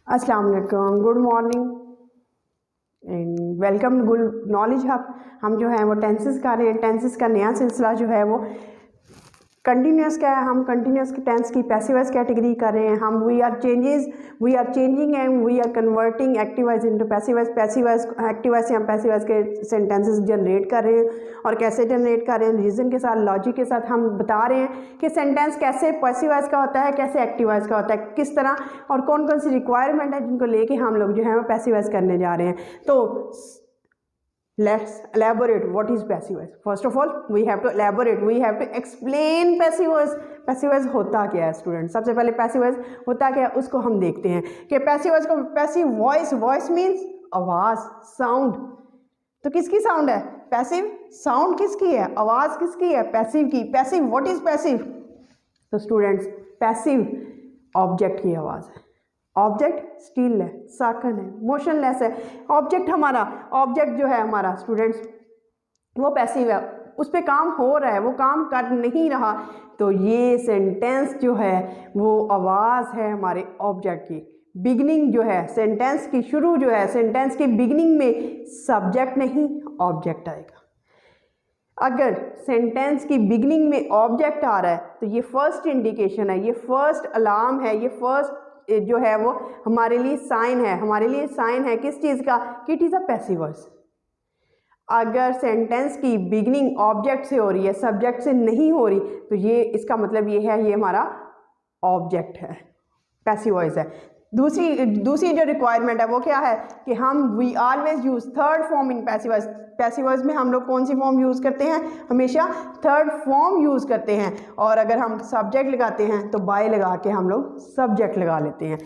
अस्सलाम वालेकुम, good morning and welcome good knowledge hub. हम जो है वो टेंसेस कर रहे हैं। टेंसेस का नया सिलसिला जो है वो कंटिन्यूस का है। हम कंटिन्यूस की टेंस की पैसिव वॉइस कैटेगरी कर रहे हैं। हम we are changing and we are converting active voice into passive voice. Passive voice active voice से हम पैसिव वॉइस के सेंटेंसेस जनरेट कर रहे हैं। और कैसे जनरेट कर रहे हैं, रीज़न के साथ, लॉजिक के साथ हम बता रहे हैं कि सेंटेंस कैसे पैसिव वॉइस का होता है, कैसे एक्टिव वॉइस का होता है, किस तरह और कौन कौन सी रिक्वायरमेंट है जिनको लेके हम लोग जो है वो पैसिव वॉइस करने जा रहे हैं। तो let's elaborate what is passive voice. First of all we have to elaborate, we have to explain passive voice. passive voice होता क्या है स्टूडेंट? सबसे पहले passive voice होता क्या है उसको हम देखते हैं कि passive voice को passive voice means आवाज, साउंड। तो किसकी साउंड है? पैसिव साउंड किसकी है? आवाज किसकी है? पैसिव की। Passive, what is passive? तो स्टूडेंट्स पैसिव ऑब्जेक्ट की आवाज है। ऑब्जेक्ट स्टिल है, साकन है, मोशनलेस है। ऑब्जेक्ट जो है हमारा स्टूडेंट्स वो पैसिव है, उस पर काम हो रहा है, वो काम कर नहीं रहा। तो ये सेंटेंस जो है वो आवाज़ है हमारे ऑब्जेक्ट की। बिगनिंग जो है सेंटेंस की, शुरू जो है सेंटेंस की बिगनिंग में सब्जेक्ट नहीं ऑब्जेक्ट आएगा। अगर सेंटेंस की बिगनिंग में ऑब्जेक्ट आ रहा है तो ये फर्स्ट इंडिकेशन है, ये फर्स्ट अलार्म है, ये फर्स्ट जो है वो हमारे लिए साइन है किस चीज़ का? कि it is a passive voice. अगर सेंटेंस की बिगनिंग ऑब्जेक्ट से हो रही है, सब्जेक्ट से नहीं हो रही, तो ये इसका मतलब ये है ये हमारा ऑब्जेक्ट है, पैसिव वॉइस है। दूसरी जो रिक्वायरमेंट है वो क्या है कि we always use third form in passive voice. Passive voice में हम लोग कौन सी फॉर्म यूज़ करते हैं? हमेशा थर्ड फॉर्म यूज़ करते हैं। और अगर हम सब्जेक्ट लगाते हैं तो बाय लगा के हम लोग सब्जेक्ट लगा लेते हैं।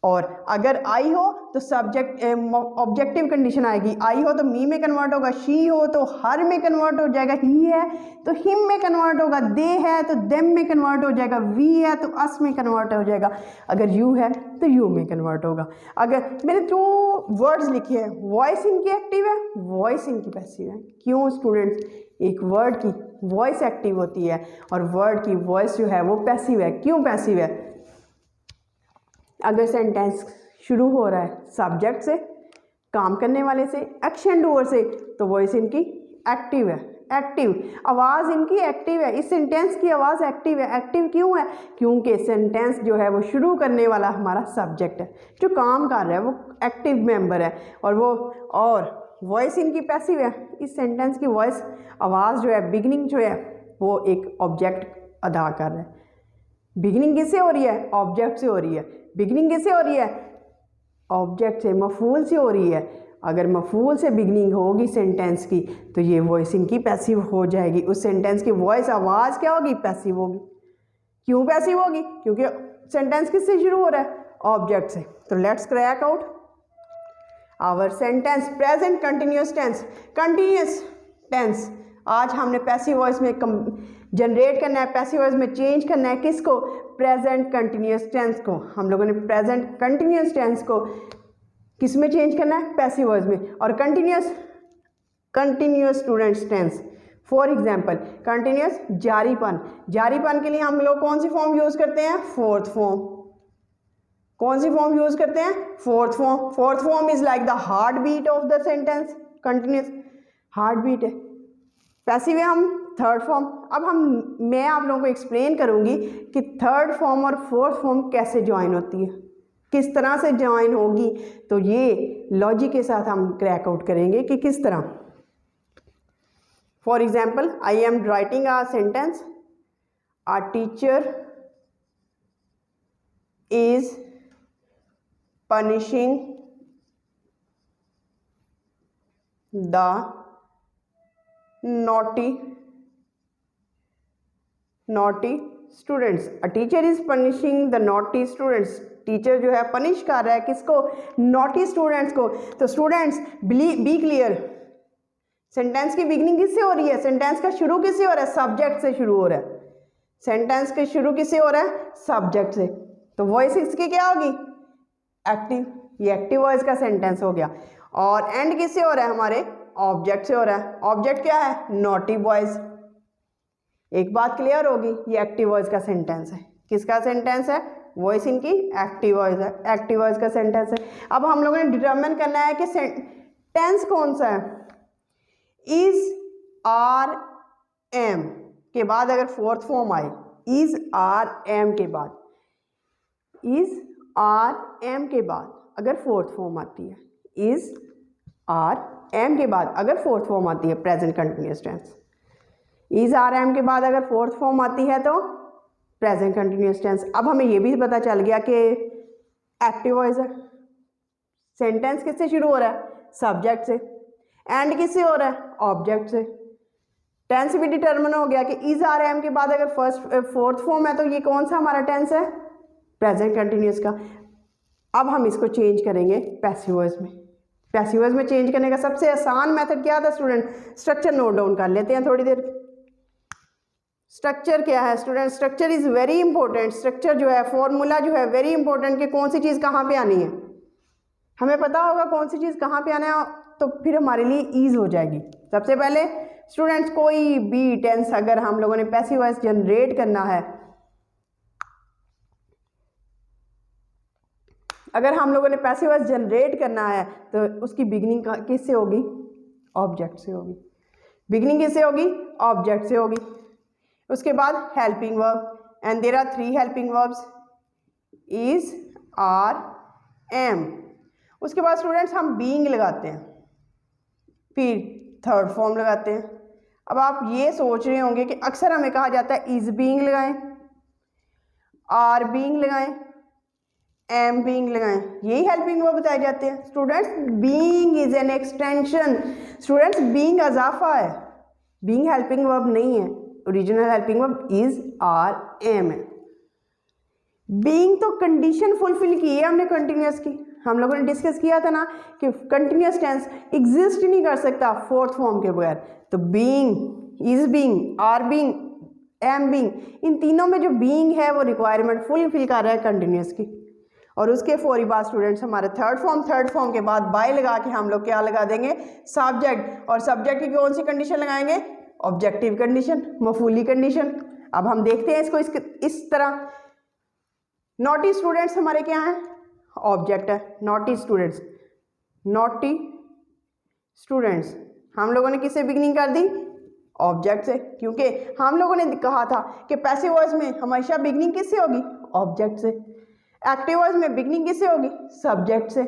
और अगर आई हो तो सब्जेक्ट ऑब्जेक्टिव कंडीशन आएगी। आई हो तो मी में कन्वर्ट होगा, शी हो तो हर में कन्वर्ट हो जाएगा, ही है तो हिम में कन्वर्ट होगा, दे है तो देम में कन्वर्ट हो जाएगा, वी है तो अस में कन्वर्ट हो जाएगा, अगर यू है तो यू में कन्वर्ट होगा। अगर मैंने जो वर्ड्स लिखे हैं, वॉइस इनकी एक्टिव है, वॉइस इनकी पैसिव है। क्यों स्टूडेंट्स? एक वर्ड की वॉइस एक्टिव होती है और वर्ड की वॉइस जो है वो पैसिव है। क्यों पैसिव है? अगर सेंटेंस शुरू हो रहा है सब्जेक्ट से, काम करने वाले से, एक्शन डूअर से, तो वॉइस इनकी एक्टिव है। एक्टिव आवाज़ इनकी एक्टिव है। इस सेंटेंस की आवाज़ एक्टिव है। एक्टिव क्यों है? क्योंकि सेंटेंस जो है वो शुरू करने वाला हमारा सब्जेक्ट है, जो काम कर रहा है वो एक्टिव मेंबर है। और वॉइस इनकी पैसिव है। इस सेंटेंस की वॉइस आवाज़ जो है, बिगनिंग जो है वो एक ऑब्जेक्ट अदा कर रहा है। बिगनिंग किससे हो रही है? ऑब्जेक्ट से हो रही है। बिगनिंग किससे हो रही है? ऑब्जेक्ट से, मफूल से हो रही है। अगर मफूल से बिगनिंग होगी सेंटेंस की तो ये वॉइस इनकी पैसिव हो जाएगी। उस सेंटेंस की वॉइस आवाज़ क्या होगी? पैसिव होगी। क्यों पैसिव होगी? क्योंकि सेंटेंस किससे शुरू हो रहा है? ऑब्जेक्ट से। तो let's crack out our sentence. Present continuous tense. Continuous tense आज हमने पैसिव वॉइस में जनरेट करना है, पैसिव वॉइस में चेंज करना है। किसको? प्रेजेंट कंटिन्यूस टेंस को। हम लोगों ने प्रेजेंट कंटिन्यूस टेंस को किस में चेंज करना है? पैसिव वॉइस में। और continuous students tense, for example continuous जारीपन के लिए हम लोग कौन सी फॉर्म यूज़ करते हैं? Fourth form. कौन सी फॉर्म यूज़ करते हैं? Fourth form. Fourth form is like the heartbeat of the sentence. Continuous heartbeat है। पैसिव है हम थर्ड फॉर्म। अब मैं आप लोगों को एक्सप्लेन करूंगी कि थर्ड फॉर्म और फोर्थ फॉर्म कैसे ज्वाइन होती है, किस तरह से ज्वाइन होगी। तो ये लॉजिक के साथ हम क्रैक आउट करेंगे कि किस तरह। For example I am writing a sentence, a teacher is punishing the naughty students। A teacher is punishing the naughty students. Teacher जो है पनिश कर रहा है किसको? नॉटी स्टूडेंट्स को। तो स्टूडेंट्स बी क्लियर, सेंटेंस की बिगनिंग किससे हो रही है? सेंटेंस का शुरू किससे हो रहा है? सब्जेक्ट से शुरू हो रहा है। सेंटेंस के शुरू किससे हो रहा है? सब्जेक्ट से। तो वॉइस इसकी क्या होगी? एक्टिव। ये एक्टिव वॉइस का सेंटेंस हो गया। और एंड किससे हो रहा है? हमारे ऑब्जेक्ट से हो रहा है। ऑब्जेक्ट क्या है? Naughty boys. एक बात क्लियर होगी, ये एक्टिव वॉइस का सेंटेंस है। किसका सेंटेंस है? वॉइस इनकी एक्टिव वॉइस है, एक्टिव वॉइस का सेंटेंस है। अब हम लोगों ने डिटरमिन करना है कि टेंस कौन सा है। इज, आर, एम के बाद अगर फोर्थ फॉर्म आए, इज, आर, एम के बाद, इज, आर, एम के बाद अगर फोर्थ फॉर्म आती है, इज, आर, एम के बाद अगर फोर्थ फॉर्म आती है present continuous tense, is, are, am के बाद अगर फोर्थ फॉर्म आती है तो प्रेजेंट कंटिन्यूअस टेंस। अब हमें ये भी पता चल गया कि एक्टिव वॉइस है, सेंटेंस किससे शुरू हो रहा है, सब्जेक्ट से, एंड किससे हो रहा है, ऑब्जेक्ट से। टेंस भी डिटरमिन हो गया कि इज, आर, एम के बाद अगर फोर्थ फॉर्म है तो ये कौन सा हमारा टेंस है, प्रेजेंट कंटिन्यूअस का। अब हम इसको चेंज करेंगे पैसिव वॉइस में। पैसिव वॉइस में चेंज करने का सबसे आसान मेथड क्या था स्टूडेंट, स्ट्रक्चर नोट डाउन कर लेते हैं थोड़ी देर। स्ट्रक्चर क्या है student, structure is very important. Structure जो है, फॉर्मूला जो है वेरी इंपॉर्टेंट कि कौन सी चीज़ कहाँ पे आनी है। हमें पता होगा कौन सी चीज़ कहाँ पे आना है तो फिर हमारे लिए ईज हो जाएगी। सबसे पहले स्टूडेंट्स कोई भी टेंस अगर हम लोगों ने पैसिव वॉइस जनरेट करना है, अगर हम लोगों ने पैसिव वॉइस जनरेट करना है तो उसकी बिगिनिंग किससे होगी, ऑब्जेक्ट से होगी। बिगिनिंग किससे होगी, ऑब्जेक्ट से होगी। उसके बाद helping verb, and there are 3 helping verbs, is, are, am. उसके बाद स्टूडेंट्स हम बीइंग लगाते हैं, फिर थर्ड फॉर्म लगाते हैं। अब आप ये सोच रहे होंगे कि अक्सर हमें कहा जाता है इज बीइंग लगाएं, आर बीइंग लगाएं, एम बीइंग लगाएं, यही हेल्पिंग वर्ब बताए जाते हैं। Students being is an extension, students being अजाफा है, बीइंग हेल्पिंग वर्ब नहीं है। Original helping verb is, are, am है। बीइंग तो कंडीशन फुलफिल की है हमने कंटिन्यूअस की। हम लोगों ने डिस्कस किया था ना कि कंटिन्यूअस टेंस एग्जिस्ट नहीं कर सकता फोर्थ फॉर्म के बगैर। तो being, is being, are being, am being, इन तीनों में जो बीइंग है वो रिक्वायरमेंट फुलफिल कर रहा है कंटिन्यूअस की। और उसके फौरी बाद स्टूडेंट्स हमारे थर्ड फॉर्म के बाद बाय लगा के हम लोग क्या लगा देंगे, सब्जेक्ट। और सब्जेक्ट की कौन सी कंडीशन लगाएंगे, ऑब्जेक्टिव कंडीशन, मफूली कंडीशन। अब हम देखते हैं इसको इस तरह। नॉटी स्टूडेंट्स हमारे क्या हैं, ऑब्जेक्ट है। नॉटी स्टूडेंट्स, नॉटी स्टूडेंट्स हम लोगों ने किससे बिगिनिंग कर दी, ऑब्जेक्ट से, क्योंकि हम लोगों ने कहा था कि पैसिव वॉइस में हमेशा बिगिनिंग किससे होगी, ऑब्जेक्ट से। एक्टिव वॉइस में बिगिनिंग किससे होगी, सब्जेक्ट से।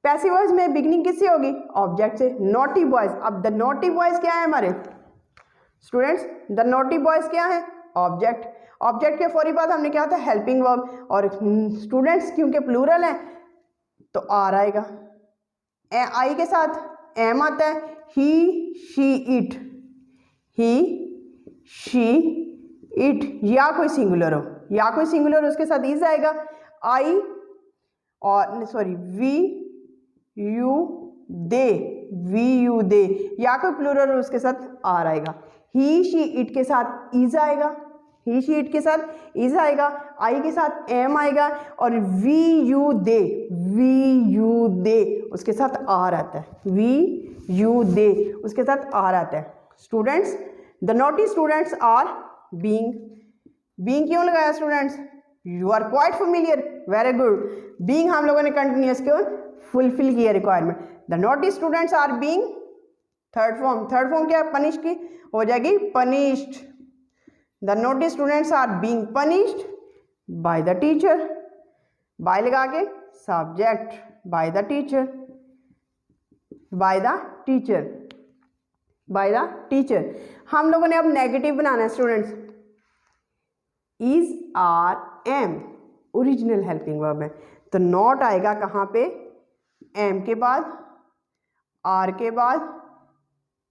पैसिव वॉइस में बिगिनिंग किससे होगी, ऑब्जेक्ट से। नॉटी बॉयज, अब द नॉटी बॉयज क्या है हमारे स्टूडेंट्स, द नॉटी बॉयज क्या है, ऑब्जेक्ट। ऑब्जेक्ट के फौरी बाद हमने क्या था, हेल्पिंग वर्ब। और स्टूडेंट्स क्योंकि प्लूरल है तो आर आएगा, आई के साथ एम आता है। He, she, it, he, she, it, या कोई सिंगुलर हो, या कोई सिंगुलर उसके साथ इज आएगा। आई और sorry we, you, they, we, you, they, या कोई प्लूरल हो उसके साथ आर आएगा। ही, शी, इट के साथ इज आएगा, ही, शी, इट के साथ इज आएगा। आई के साथ एम आएगा। और we, you, they, we, you, they उसके साथ आर आता है, वी, यू, दे उसके साथ आर आता है। Students the naughty students are being. Being क्यों लगाया students, you are quite familiar, very good. Being हम लोगों ने कंटिन्यूअस को फुलफिल किया requirement. The naughty students are being, third form क्या है, पनिश की हो जाएगी, punished. The naughty students are being punished by the teacher, by लगा के subject, by the teacher, by the teacher, by the teacher. हम लोगों ने अब नेगेटिव बनाना है students. Is, are, am original helping verb है तो नॉट आएगा कहाँ पे, एम के बाद, आर के बाद,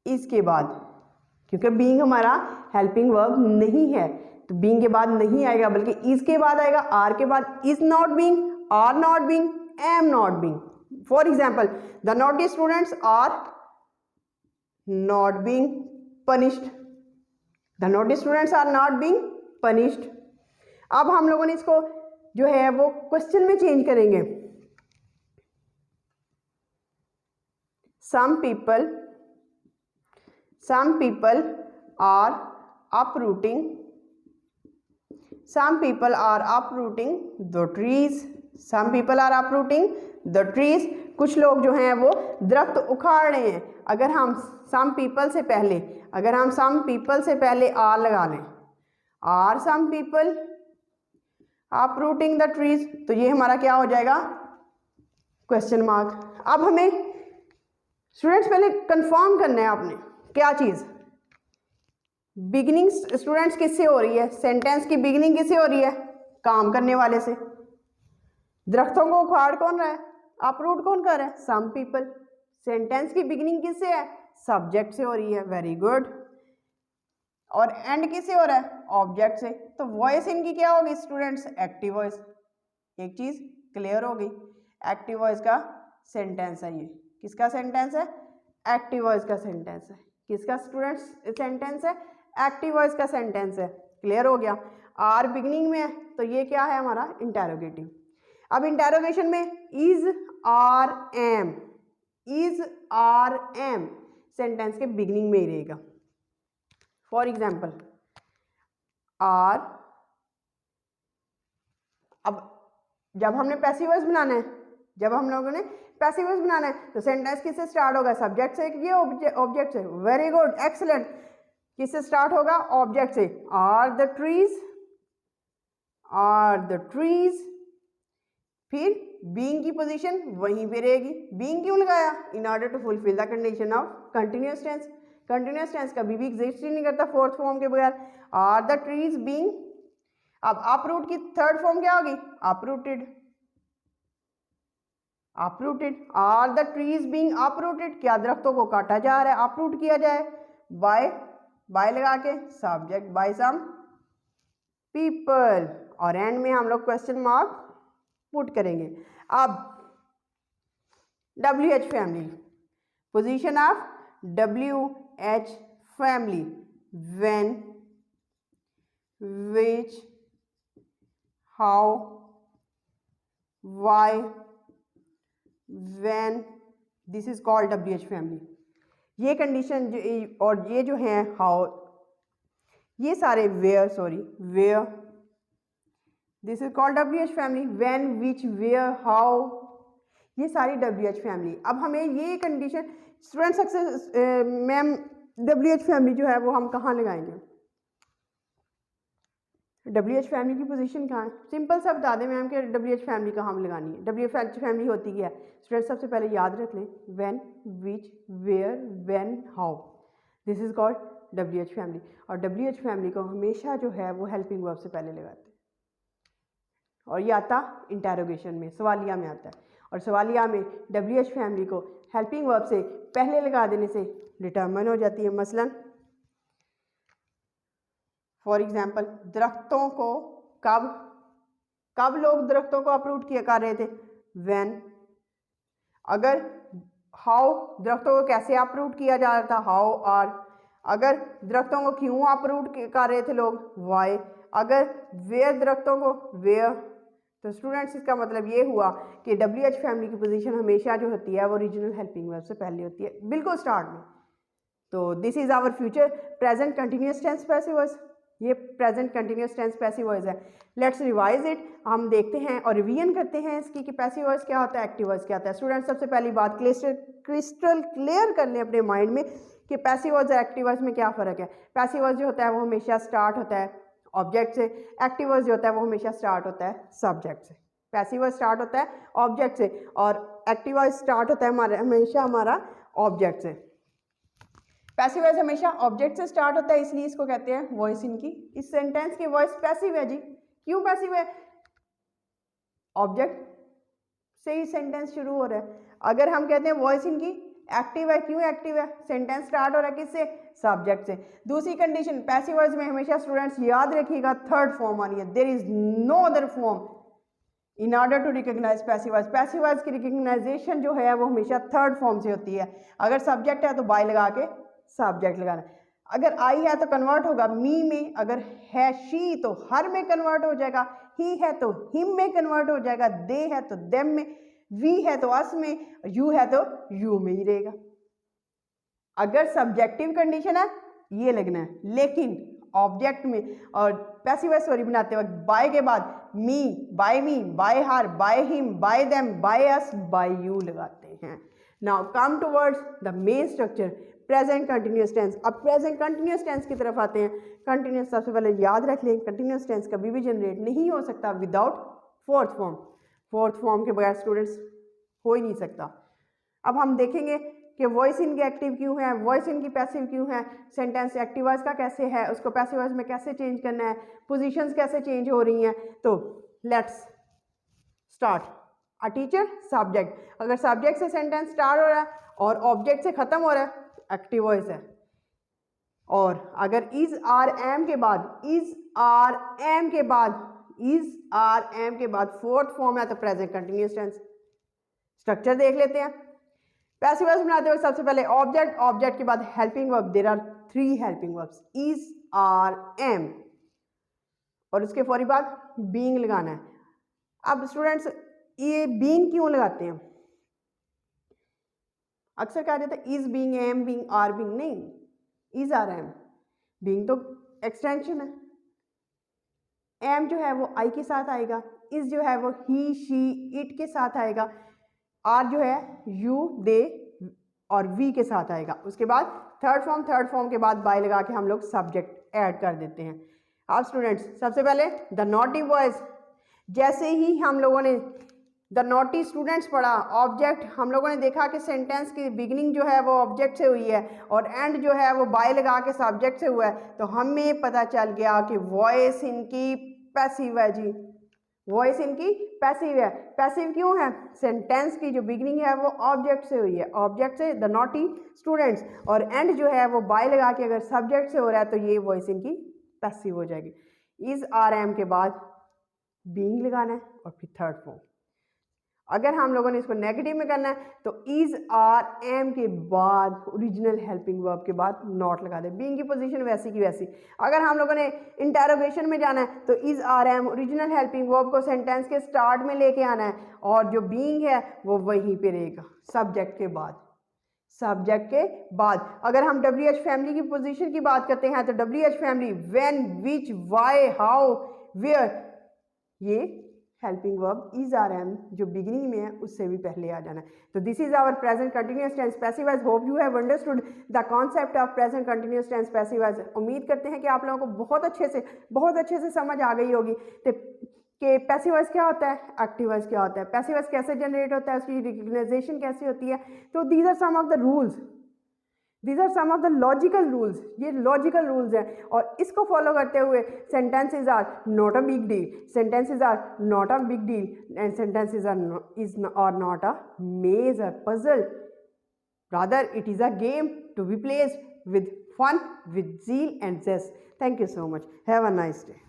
इज के बाद, क्योंकि बीइंग हमारा हेल्पिंग वर्ब नहीं है तो बीइंग के बाद नहीं आएगा बल्कि इज के बाद आएगा, आर के बाद। Is not being, are not being, am not being. For example the naughty students are not being punished, the naughty students are not being punished. अब हम लोगों ने इसको जो है वो क्वेश्चन में चेंज करेंगे। some people are uprooting some people are uprooting the trees, some people are uprooting the trees, कुछ लोग जो हैं वो दरख्त उखाड़ रहे हैं। अगर हम सम पीपल से पहले, अगर हम सम पीपल से पहले आर लगा लें, are some people uprooting the trees, तो ये हमारा क्या हो जाएगा, क्वेश्चन मार्क। अब हमें स्टूडेंट्स पहले कंफर्म करना है आपने क्या चीज़, बिगिनिंग स्टूडेंट्स किससे हो रही है, सेंटेंस की बिगिनिंग किससे हो रही है, काम करने वाले से। दरख्तों को उखाड़ कौन रहा है, अपरूट कौन कर रहा है, सम पीपल। सेंटेंस की बिगिनिंग किससे है, सब्जेक्ट से हो रही है, वेरी गुड। और एंड किससे हो रहा है, ऑब्जेक्ट से। तो वॉइस इनकी क्या होगी स्टूडेंट्स, एक्टिव वॉइस। एक चीज क्लियर होगी, एक्टिव वॉइस का सेंटेंस है ये। किसका सेंटेंस है, एक्टिव वॉइस का सेंटेंस है। किसका स्टूडेंट्स सेंटेंस है, एक्टिव वॉइस का सेंटेंस है। क्लियर हो गया। आर बिगिनिंग में है तो ये क्या है हमारा, इंटेरोगेटिव। अब इंटेरोगेशन में is are am, is are am sentence के बिगिनिंग में ही रहेगा। फॉर एग्जाम्पल आर, अब जब हमने पैसिव वॉइस बनाना है, जब हम लोगों ने पैसिव वॉइस बनाना है तो सेंटेंस किससे स्टार्ट होगा, सब्जेक्ट से, ये ऑब्जेक्ट से। Very good, excellent. किससे स्टार्ट होगा, ऑब्जेक्ट से। Are the trees, are the trees, फिर बीइंग की पोजीशन वहीं पे रहेगी। बीइंग क्यों लगाया, in order to fulfil the condition of continuous tense. Continuous tense कभी भी एग्जिस्ट ही नहीं करता फोर्थ फॉर्म के बगैर। आर द ट्रीज बीइंग, अब अपरूट की थर्ड फॉर्म क्या होगी, uprooted, uprooted. Are the trees being uprooted, क्या दरख्तों को काटा जा रहा है, अपरूट किया जाए, बाय, बाय लगा के सब्जेक्ट, बाय सम पीपल। और एंड में हम लोग क्वेश्चन मार्क पुट करेंगे। अब WH family, position of WH family, when, which, how, why, when, this is called WH family. ये कंडीशन और ये जो है हाउ, ये सारे where, sorry where, this is called WH family. When, which, where, how, ये सारी WH फैमिली। अब हमें ये condition student success, ma'am WH family जो है वो हम कहाँ लगाएंगे, WH फैमिली की पोजीशन कहाँ है, सिंपल सा बता दें मैम कि WH फैमिली कहाँ लगानी है। WH फैमिली होती क्या है स्टूडेंट, सबसे पहले याद रख लें, when, which, where, when, how, this is called WH family. और WH फैमिली को हमेशा जो है वो हेल्पिंग वर्ब से पहले लगाते हैं। और ये आता इंटेरोगेशन में, सवालिया में आता है। और सवालिया में WH फैमिली को हेल्पिंग वर्ब से पहले लगा देने से डिटर्मिन हो जाती है। मसलन फॉर एग्जाम्पल, दरख्तों को कब, कब लोग दरख्तों को अपरूट किया कर रहे थे, व्हेन। अगर हाउ, दरख्तों को कैसे अपरूट किया जा रहा था, हाउ, आर। अगर दरख्तों को क्यों अपरूट कर रहे थे लोग, वाई। अगर वेयर, दरख्तों को वेयर। तो स्टूडेंट्स इसका मतलब ये हुआ कि WH फैमिली की पोजीशन हमेशा जो होती है वो ओरिजिनल हेल्पिंग वर्ब से पहले होती है, बिल्कुल स्टार्ट में। तो this is our future present continuous tense passive voice, ये present continuous tense passive voice है। लेट्स रिवाइज इट, हम देखते हैं और रिवीजन करते हैं इसकी कि पैसिव वॉइस क्या होता है, एक्टिव वॉइस क्या होता है। स्टूडेंट सबसे पहली बात क्रिस्टल क्लियर कर लें अपने माइंड में कि पैसिव वॉइस और एक्टिव वॉइस में क्या फ़र्क है। पैसिव वॉइस जो होता है वो हमेशा स्टार्ट होता है ऑब्जेक्ट से, एक्टिव वॉइस जो होता है वो हमेशा स्टार्ट होता है सब्जेक्ट से। पैसिव वॉइस स्टार्ट होता है ऑब्जेक्ट से और एक्टिव वॉइस स्टार्ट होता है हमेशा हमारा ऑब्जेक्ट से। पैसिव वॉइस हमेशा ऑब्जेक्ट से स्टार्ट होता है, इसलिए इसको कहते हैं वॉइस इनकी। इस सेंटेंस की वॉइस पैसिव है जी। क्यों पैसिव है, ऑब्जेक्ट से ही सेंटेंस शुरू हो रहा है। अगर हम कहते हैं वॉइस इनकी एक्टिव है, क्यों एक्टिव है, सेंटेंस स्टार्ट हो रहा है किससे, सब्जेक्ट से। दूसरी कंडीशन, पैसिव वॉइस में हमेशा स्टूडेंट्स याद रखिएगा थर्ड फॉर्म आनी है, there is no other form in order to recognise passive voice. Passive voice की रिकॉग्नाइजेशन जो है वो हमेशा थर्ड फॉर्म से होती है। अगर सब्जेक्ट है तो बाय लगा के सब्जेक्ट लगाना, अगर आई है तो कन्वर्ट होगा मी में, अगर है शी तो हर में कन्वर्ट हो जाएगा, ही है तो हिम में कन्वर्ट हो जाएगा, दे है तो देम में, वी है तो अस में, यू है तो यू में ही रहेगा। अगर सब्जेक्टिव कंडीशन है ये लगना है, लेकिन ऑब्जेक्ट में और पैसिव वॉइस स्टोरी बनाते वक्त बाय के बाद me, by her, by him, by them, by us, by you लगाते हैं। Now come towards the main structure present continuous tense. अब प्रेजेंट कंटिन्यूस टेंस की तरफ आते हैं। कंटिन्यूस सबसे पहले याद रख लें, कंटिन्यूस टेंस कभी भी जनरेट नहीं हो सकता without fourth form. Fourth form के बगैर स्टूडेंट्स हो ही नहीं सकता। अब हम देखेंगे कि वॉइस इनकी एक्टिव क्यों है, वॉइस इनकी पैसिव क्यों है, सेंटेंस एक्टिव वॉइस का कैसे है, उसको पैसिव वॉइस में कैसे चेंज करना है, पोजीशंस कैसे चेंज हो रही हैं। तो let's start. A teacher subject, अगर सब्जेक्ट से सेंटेंस स्टार्ट हो रहा है और ऑब्जेक्ट से खत्म हो रहा है एक्टिव वॉइस है। और अगर इज आर एम के बाद, इज आर एम के बाद, इज आर एम के बाद फोर्थ फॉर्म है तो प्रेजेंट कंटिन्यूस टेंस। स्ट्रक्चर देख लेते हैं। पैसिव वॉइस बनाते हुए सबसे पहले ऑब्जेक्ट, ऑब्जेक्ट के बाद helping verb. There are 3 helping verbs, is are am, और उसके फौरी बाद बीइंग लगाना है। अब स्टूडेंट्स ये बीइंग क्यों लगाते हैं? अक्सर कहा जाता है is being, am being, are being, नहीं, इज आर एम। बीइंग तो एक्सटेंशन है, एम जो है वो आई के साथ आएगा, इज जो है वो ही, शी, इट के साथ आएगा, आर जो है यू, दे और वी के साथ आएगा। उसके बाद थर्ड फॉर्म के बाद बाय लगा के हम लोग सब्जेक्ट ऐड कर देते हैं। अब स्टूडेंट्स सबसे पहले द नॉटी बॉयज, जैसे ही हम लोगों ने द नॉटी स्टूडेंट्स पढ़ा, ऑब्जेक्ट हम लोगों ने देखा कि सेंटेंस की बिगिनिंग जो है वो ऑब्जेक्ट से हुई है और एंड जो है वो बाय लगा के सब्जेक्ट से हुआ है, तो हमें पता चल गया कि वॉइस इनकी पैसिव है जी, वॉइस इनकी पैसिव है। पैसिव क्यों है? सेंटेंस की जो बिगिनिंग है वो ऑब्जेक्ट से हुई है, ऑब्जेक्ट से द नॉटी स्टूडेंट्स, और एंड जो है वो बाय लगा के अगर सब्जेक्ट से हो रहा है तो ये वॉइस इनकी पैसिव हो जाएगी। इज आर एम के बाद बीइंग लगाना है और फिर थर्ड फॉर्म। अगर हम लोगों ने इसको नेगेटिव में करना है तो इज आर एम के बाद ओरिजिनल हेल्पिंग वर्ब के बाद नॉट लगा दे, बीइंग की पोजीशन वैसी की वैसी। अगर हम लोगों ने इंटेरोगेशन में जाना है तो is are am original helping verb को सेंटेंस के स्टार्ट में लेके आना है और जो बीइंग है वो वहीं पे रहेगा सब्जेक्ट के बाद, सब्जेक्ट के बाद। अगर हम WH फैमिली की पोजीशन की बात करते हैं तो WH family when, which, why, how, where, ये helping verb is are am जो बिगिनिंग में है उससे भी पहले आ जाना है। तो this is our present continuous tense passive voice. Hope you have understood the concept of present continuous tense passive voice. उम्मीद करते हैं कि आप लोगों को बहुत अच्छे से समझ आ गई होगी कि पैसिव वॉइस क्या होता है, एक्टिव वॉइस क्या होता है, पैसिव वॉइस कैसे जनरेट होता है, उसकी रिकग्नाइजेशन कैसे होती है। तो these are some of the rules, these are some of the logical rules, ये लॉजिकल रूल्स हैं और इसको फॉलो करते हुए sentences are not a big deal, sentences are not a big deal and sentences are not a major puzzle, rather it is a game to be played with fun, with zeal and zest. Thank you so much. Have a nice day.